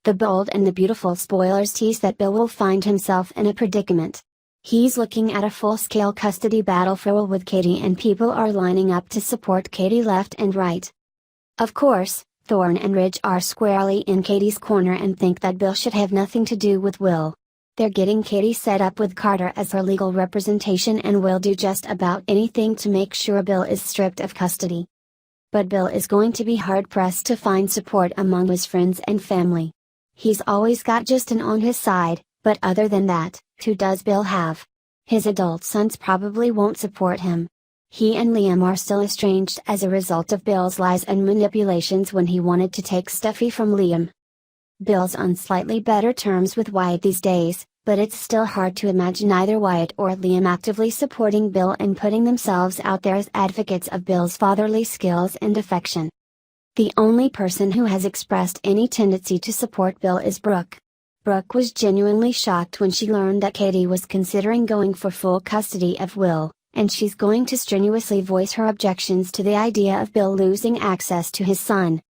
The bold and the beautiful spoilers tease that Bill will find himself in a predicament. He's looking at a full-scale custody battle for Will with Katie, and people are lining up to support Katie left and right. Of course, Thorne and Ridge are squarely in Katie's corner and think that Bill should have nothing to do with Will. They're getting Katie set up with Carter as her legal representation and will do just about anything to make sure Bill is stripped of custody. But Bill is going to be hard-pressed to find support among his friends and family. He's always got Justin on his side, but other than that, who does Bill have? His adult sons probably won't support him. He and Liam are still estranged as a result of Bill's lies and manipulations when he wanted to take Steffy from Liam. Bill's on slightly better terms with Wyatt these days, but it's still hard to imagine either Wyatt or Liam actively supporting Bill and putting themselves out there as advocates of Bill's fatherly skills and affection. The only person who has expressed any tendency to support Bill is Brooke. Brooke was genuinely shocked when she learned that Katie was considering going for full custody of Will, and she's going to strenuously voice her objections to the idea of Bill losing access to his son.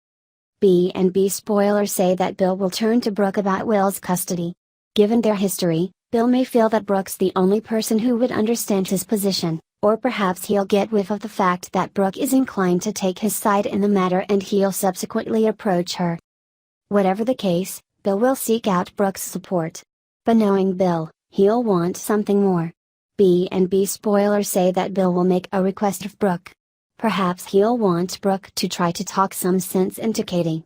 B&B spoilers say that Bill will turn to Brooke about Will's custody. Given their history, Bill may feel that Brooke's the only person who would understand his position, or perhaps he'll get whiff of the fact that Brooke is inclined to take his side in the matter and he'll subsequently approach her. Whatever the case, Bill will seek out Brooke's support. But knowing Bill, he'll want something more. B&B spoilers say that Bill will make a request of Brooke. Perhaps he'll want Brooke to try to talk some sense into Katie.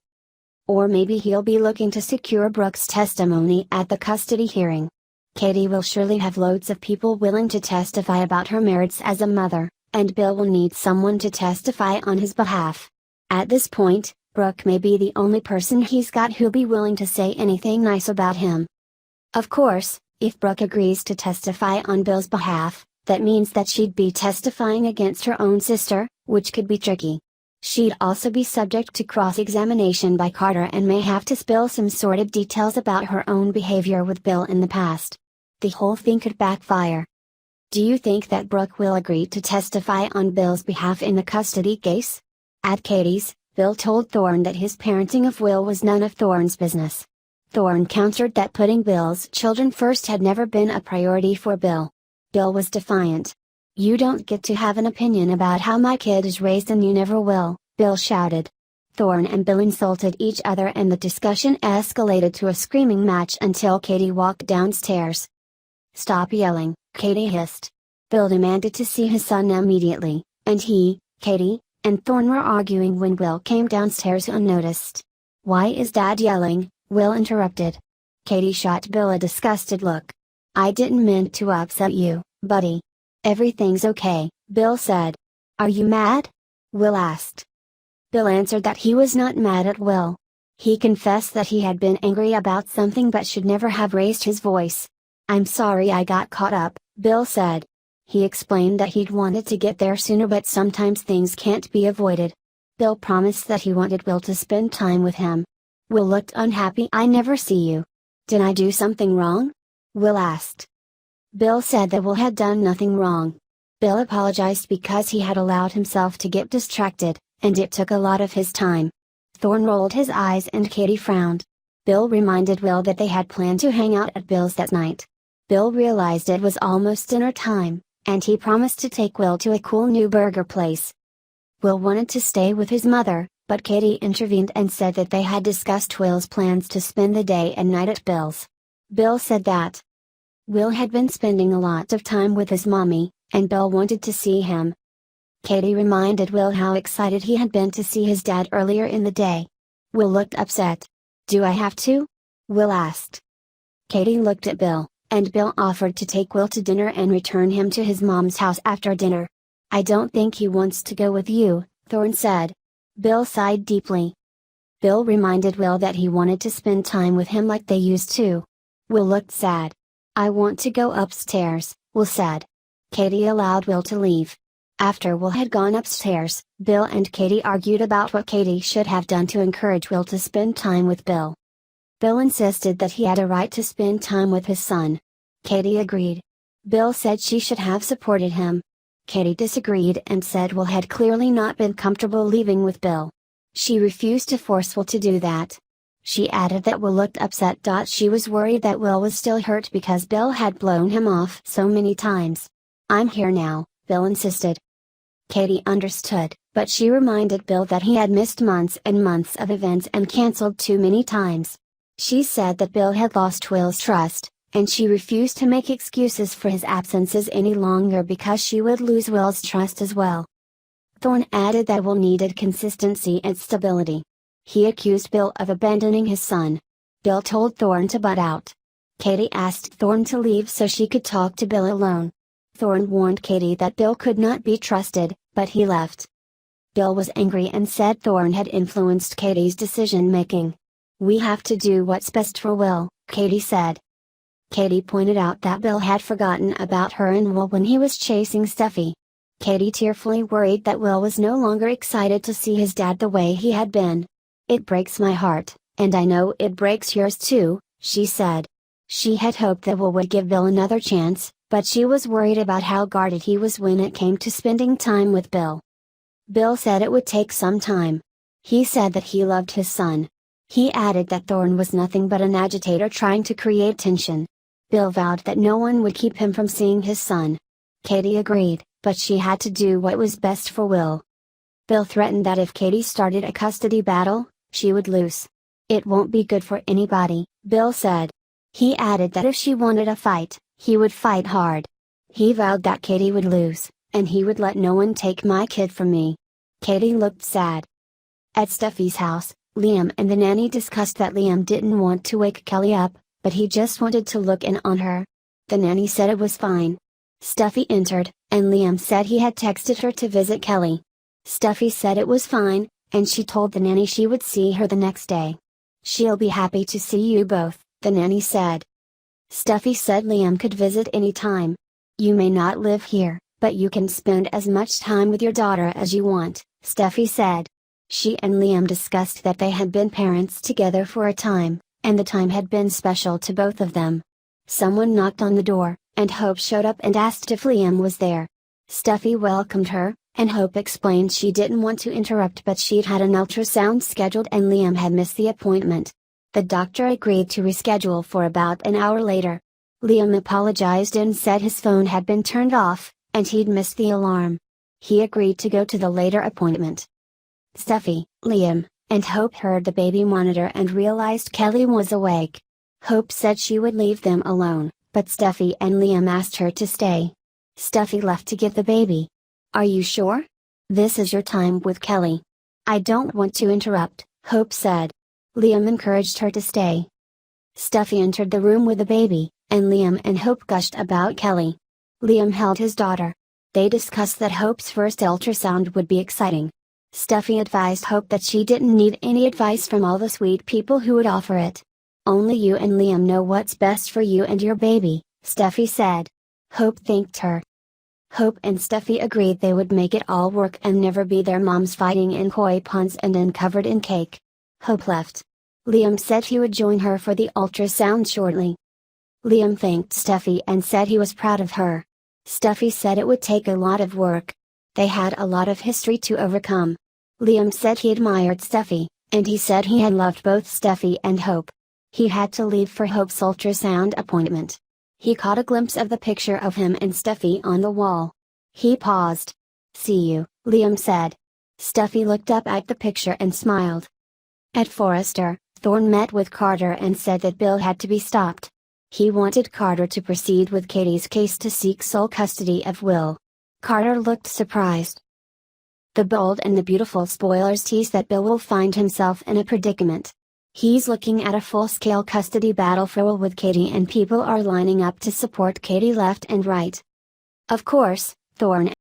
Or maybe he'll be looking to secure Brooke's testimony at the custody hearing. Katie will surely have loads of people willing to testify about her merits as a mother, and Bill will need someone to testify on his behalf. At this point, Brooke may be the only person he's got who'll be willing to say anything nice about him. Of course, if Brooke agrees to testify on Bill's behalf, that means that she'd be testifying against her own sister, which could be tricky. She'd also be subject to cross-examination by Carter and may have to spill some sordid details about her own behavior with Bill in the past. The whole thing could backfire. Do you think that Brooke will agree to testify on Bill's behalf in the custody case? At Katie's, Bill told Thorne that his parenting of Will was none of Thorne's business. Thorne countered that putting Bill's children first had never been a priority for Bill. Bill was defiant. "You don't get to have an opinion about how my kid is raised and you never will," Bill shouted. Thorne and Bill insulted each other and the discussion escalated to a screaming match until Katie walked downstairs. "Stop yelling," Katie hissed. Bill demanded to see his son immediately, and he, Katie, and Thorne were arguing when Will came downstairs unnoticed. "Why is Dad yelling?" Will interrupted. Katie shot Bill a disgusted look. "I didn't mean to upset you, buddy. Everything's okay," Bill said. "Are you mad?" Will asked. Bill answered that he was not mad at Will. He confessed that he had been angry about something but should never have raised his voice. "I'm sorry I got caught up," Bill said. He explained that he'd wanted to get there sooner but sometimes things can't be avoided. Bill promised that he wanted Will to spend time with him. Will looked unhappy. "I never see you. Did I do something wrong?" Will asked. Bill said that Will had done nothing wrong. Bill apologized because he had allowed himself to get distracted, and it took a lot of his time. Thorne rolled his eyes and Katie frowned. Bill reminded Will that they had planned to hang out at Bill's that night. Bill realized it was almost dinner time, and he promised to take Will to a cool new burger place. Will wanted to stay with his mother, but Katie intervened and said that they had discussed Will's plans to spend the day and night at Bill's. Bill said that Will had been spending a lot of time with his mommy, and Bill wanted to see him. Katie reminded Will how excited he had been to see his dad earlier in the day. Will looked upset. "Do I have to?" Will asked. Katie looked at Bill, and Bill offered to take Will to dinner and return him to his mom's house after dinner. "I don't think he wants to go with you," Thorne said. Bill sighed deeply. Bill reminded Will that he wanted to spend time with him like they used to. Will looked sad. "I want to go upstairs," Will said. Katie allowed Will to leave. After Will had gone upstairs, Bill and Katie argued about what Katie should have done to encourage Will to spend time with Bill. Bill insisted that he had a right to spend time with his son. Katie agreed. Bill said she should have supported him. Katie disagreed and said Will had clearly not been comfortable leaving with Bill. She refused to force Will to do that. She added that Will looked upset. She was worried that Will was still hurt because Bill had blown him off so many times. "I'm here now," Bill insisted. Katie understood, but she reminded Bill that he had missed months and months of events and cancelled too many times. She said that Bill had lost Will's trust, and she refused to make excuses for his absences any longer because she would lose Will's trust as well. Thorne added that Will needed consistency and stability. He accused Bill of abandoning his son. Bill told Thorne to butt out. Katie asked Thorne to leave so she could talk to Bill alone. Thorne warned Katie that Bill could not be trusted, but he left. Bill was angry and said Thorne had influenced Katie's decision-making. "We have to do what's best for Will," Katie said. Katie pointed out that Bill had forgotten about her and Will when he was chasing Steffy. Katie tearfully worried that Will was no longer excited to see his dad the way he had been. "It breaks my heart, and I know it breaks yours too," she said. She had hoped that Will would give Bill another chance, but she was worried about how guarded he was when it came to spending time with Bill. Bill said it would take some time. He said that he loved his son. He added that Thorne was nothing but an agitator trying to create tension. Bill vowed that no one would keep him from seeing his son. Katie agreed, but she had to do what was best for Will. Bill threatened that if Katie started a custody battle, she would lose. "It won't be good for anybody," Bill said. He added that if she wanted a fight, he would fight hard. He vowed that Katie would lose, and he would let no one take my kid from me. Katie looked sad. At Steffy's house, Liam and the nanny discussed that Liam didn't want to wake Kelly up, but he just wanted to look in on her. The nanny said it was fine. Steffy entered, and Liam said he had texted her to visit Kelly. Steffy said it was fine, and she told the nanny she would see her the next day. "She'll be happy to see you both," the nanny said. Steffy said Liam could visit any time. "You may not live here, but you can spend as much time with your daughter as you want," Steffy said. She and Liam discussed that they had been parents together for a time, and the time had been special to both of them. Someone knocked on the door, and Hope showed up and asked if Liam was there. Steffy welcomed her, and Hope explained she didn't want to interrupt but she'd had an ultrasound scheduled and Liam had missed the appointment. The doctor agreed to reschedule for about an hour later. Liam apologized and said his phone had been turned off, and he'd missed the alarm. He agreed to go to the later appointment. Steffy, Liam, and Hope heard the baby monitor and realized Kelly was awake. Hope said she would leave them alone, but Steffy and Liam asked her to stay. Steffy left to get the baby. "Are you sure? This is your time with Kelly." "I don't want to interrupt," Hope said. Liam encouraged her to stay. Steffy entered the room with the baby, and Liam and Hope gushed about Kelly. Liam held his daughter. They discussed that Hope's first ultrasound would be exciting. Steffy advised Hope that she didn't need any advice from all the sweet people who would offer it. "Only you and Liam know what's best for you and your baby," Steffy said. Hope thanked her. Hope and Steffy agreed they would make it all work and never be their moms fighting in koi ponds and uncovered in cake. Hope left. Liam said he would join her for the ultrasound shortly. Liam thanked Steffy and said he was proud of her. Steffy said it would take a lot of work. They had a lot of history to overcome. Liam said he admired Steffy, and he said he had loved both Steffy and Hope. He had to leave for Hope's ultrasound appointment. He caught a glimpse of the picture of him and Steffy on the wall. He paused. "See you," Liam said. Steffy looked up at the picture and smiled. At Forrester, Thorne met with Carter and said that Bill had to be stopped. He wanted Carter to proceed with Katie's case to seek sole custody of Will. Carter looked surprised. The bold and the beautiful spoilers tease that Bill will find himself in a predicament. He's looking at a full-scale custody battle for Will with Katie and people are lining up to support Katie left and right. Of course, Thorne